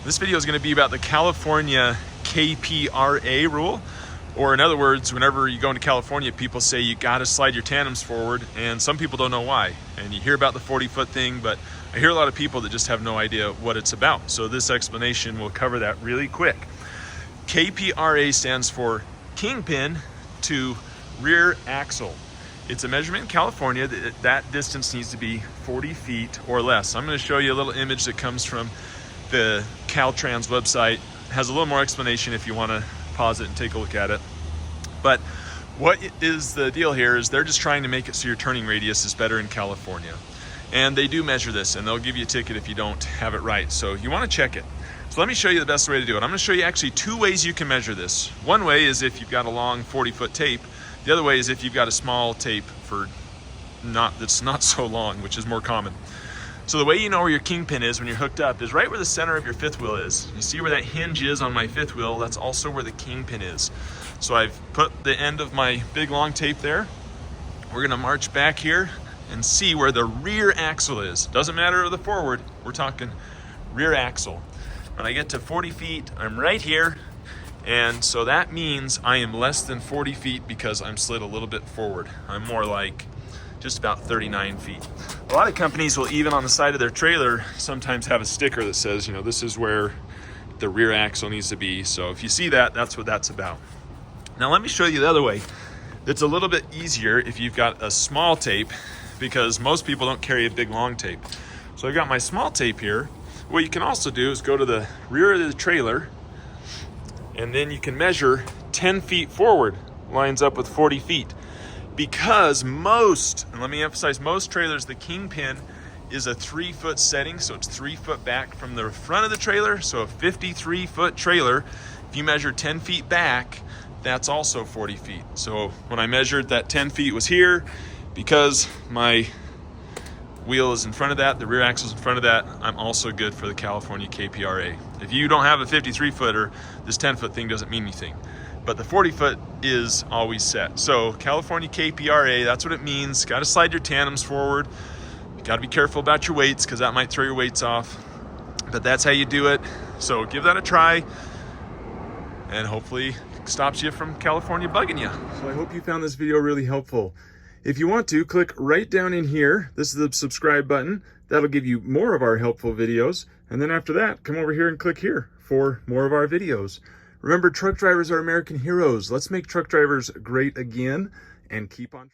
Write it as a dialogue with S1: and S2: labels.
S1: This video is going to be about the California KPRA rule, or in other words, whenever you go into California, people say you got to slide your tandems forward, and some people don't know why. And you hear about the 40-foot thing, but I hear a lot of people that just have no idea what it's about. So this explanation will cover that really quick. KPRA stands for Kingpin to Rear Axle. It's a measurement in California that distance needs to be 40 feet or less. I'm going to show you a little image that comes from the Caltrans website. It has a little more explanation if you want to pause it and take a look at it. But what is the deal here is they're just trying to make it so your turning radius is better in California. And they do measure this, and they'll give you a ticket if you don't have it right. So you want to check it. So let me show you the best way to do it. I'm going to show you actually two ways you can measure this. One way is if you've got a long 40-foot tape. The other way is if you've got a small tape that's not so long, which is more common. So the way you know where your kingpin is when you're hooked up is right where the center of your fifth wheel is. You see where that hinge is on my fifth wheel? That's also where the kingpin is. So I've put the end of my big long tape there. We're gonna march back here and see where the rear axle is. Doesn't matter the forward, we're talking rear axle. When I get to 40 feet, I'm right here. And so that means I am less than 40 feet because I'm slid a little bit forward. I'm more like just about 39 feet. A lot of companies will even on the side of their trailer sometimes have a sticker that says, this is where the rear axle needs to be. So if you see that, that's what that's about. Now let me show you the other way. It's a little bit easier if you've got a small tape, because most people don't carry a big long tape. So I've got my small tape here. What you can also do is go to the rear of the trailer, and then you can measure 10 feet forward, lines up with 40 feet. Because most, and let me emphasize, most trailers, the kingpin is a 3-foot setting, so it's 3 foot back from the front of the trailer. So a 53-foot trailer, if you measure 10 feet back, that's also 40 feet. So when I measured that 10 feet was here, because my wheel is in front of that, the rear axle is in front of that, I'm also good for the California KPRA. If you don't have a 53-footer, this 10-foot thing doesn't mean anything. But the 40-foot is always set. So California KPRA, that's what it means. Got to slide your tandems forward. You got to be careful about your weights because that might throw your weights off. But that's how you do it. So give that a try, and hopefully it stops you from California bugging you. So I hope you found this video really helpful. If you want to, click right down in here. This is the subscribe button. That'll give you more of our helpful videos. And then after that, come over here and click here for more of our videos. Remember, truck drivers are American heroes. Let's make truck drivers great again and keep on.